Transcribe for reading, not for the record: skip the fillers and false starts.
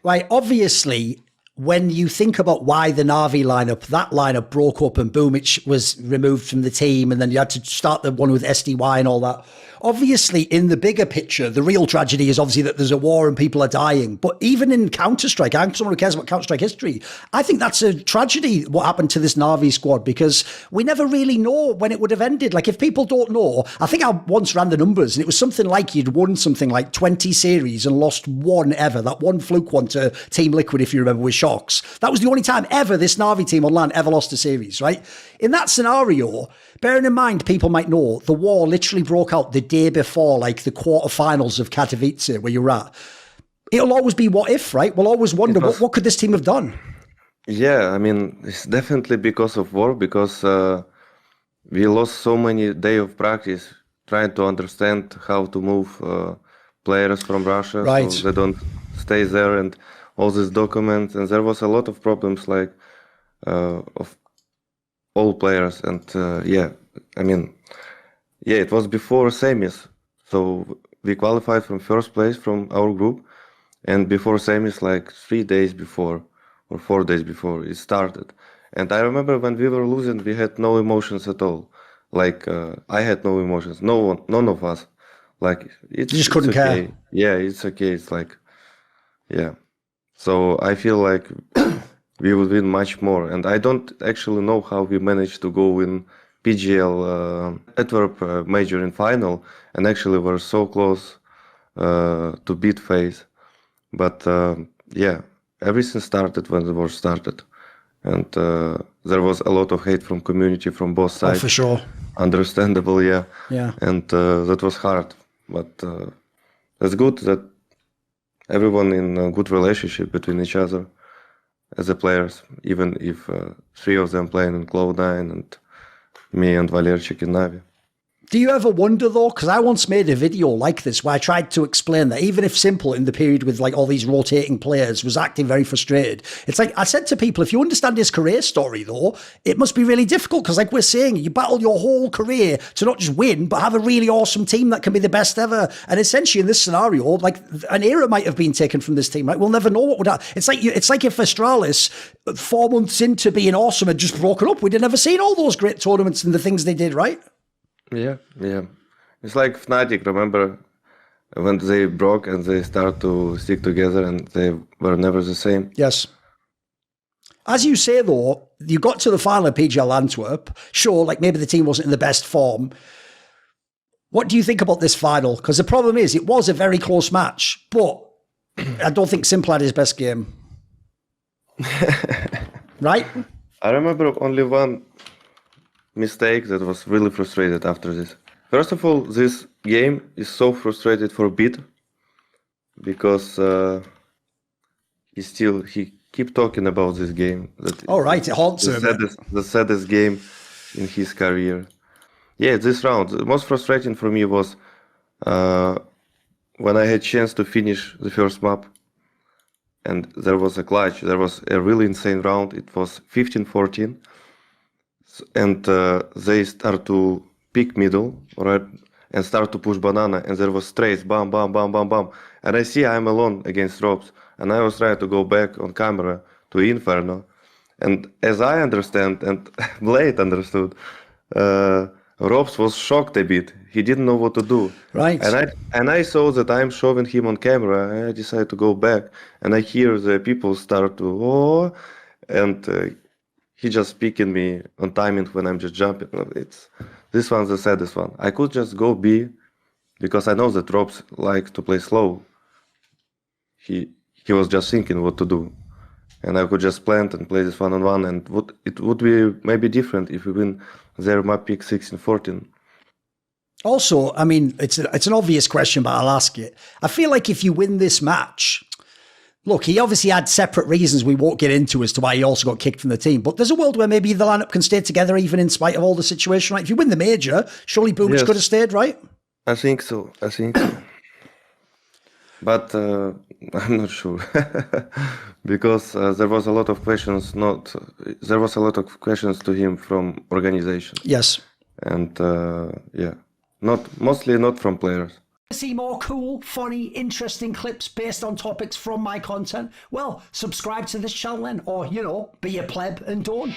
Right, obviously, when you think about why the Na'Vi lineup, that lineup broke up and Boomic was removed from the team, and then you had to start the one with SDY and all that. Obviously, in the bigger picture, the real tragedy is obviously that there's a war and people are dying. But even in Counter-Strike, I'm someone who cares about Counter-Strike history. I think that's a tragedy, what happened to this Na'Vi squad, because we never really know when it would have ended. Like, if people don't know, I think I once ran the numbers, and it was something like you'd won something like 20 series and lost one ever. That one fluke one to Team Liquid, if you remember, with Shocks. That was the only time ever this Na'Vi team on LAN ever lost a series, right? In that scenario, bearing in mind, people might know, the war literally broke out the day before, like, the quarterfinals of Katowice, where you're at. It'll always be what if, right? We'll always wonder, what could this team have done? Yeah, I mean, it's definitely because of war, because we lost so many days of practice trying to understand how to move players from Russia, right, so they don't stay there, and all these documents. And there was a lot of problems, like, of all players. And yeah, I mean, yeah, it was before semis. So we qualified from first place from our group. And before semis, like 3 days before or 4 days before it started. And I remember when we were losing, we had no emotions at all. Like, I had no emotions. No one, none of us. Like, you just couldn't okay. care. Yeah, it's okay. It's like, yeah. So I feel like we would win much more. And I don't actually know how we managed to go in PGL Antwerp major in final, and actually were so close to beat FaZe. But yeah, everything started when the war started. And there was a lot of hate from community from both sides. Oh, for sure. Understandable, yeah. Yeah. And that was hard. But it's good that everyone in a good relationship between each other as the players, even if 3 of them playing in Cloud9 and me and Valerchik in Na'Vi. Do you ever wonder, though, because I once made a video like this where I tried to explain that even if s1mple in the period with like all these rotating players was acting very frustrated, it's like I said to people, if you understand his career story, though, it must be really difficult because, like we're saying, you battle your whole career to not just win, but have a really awesome team that can be the best ever. And essentially in this scenario, like an era might have been taken from this team, right? We'll never know what would happen. It's like if Astralis, 4 months into being awesome, had just broken up. We'd have never seen all those great tournaments and the things they did, right? Yeah, yeah. It's like Fnatic, remember when they broke and they started to stick together and they were never the same? Yes. As you say, though, you got to the final of PGL Antwerp. Sure, like maybe the team wasn't in the best form. What do you think about this final? Because the problem is it was a very close match, but I don't think s1mple had his best game. Right? I remember only one mistake that was really frustrated after this. First of all, this game is so frustrated for Beat because he keep talking about this game. Oh, right, it haunts him. The saddest game in his career. Yeah, this round. The most frustrating for me was when I had chance to finish the first map and there was a clutch. There was a really insane round. It was 15-14. And they start to pick middle, right, and start to push banana, and there was strays, bam, bam, bam, bam, bam. And I see I'm alone against Robs, and I was trying to go back on camera to Inferno. And as I understand, and Blade understood, Robs was shocked a bit. He didn't know what to do. Right. And I saw that I'm showing him on camera, and I decided to go back, and I hear the people start to, and he just speaking me on timing when I'm just jumping. This one's the saddest one. I could just go B because I know that Robs like to play slow. He was just thinking what to do. And I could just plant and play this one-on-one, and it would be maybe different if we win their map pick 16-14. Also, I mean, it's an obvious question, but I'll ask it. I feel like if you win this match, look, he obviously had separate reasons we won't get into as to why he also got kicked from the team. But there's a world where maybe the lineup can stay together even in spite of all the situation, right? If you win the major, surely Boomic could have stayed, right? I think so. But I'm not sure. Because there was a lot of questions to him from organization. Yes. And yeah, mostly not from players. See more cool, funny, interesting clips based on topics from my content? Well, subscribe to this channel then, or, you know, be a pleb and don't.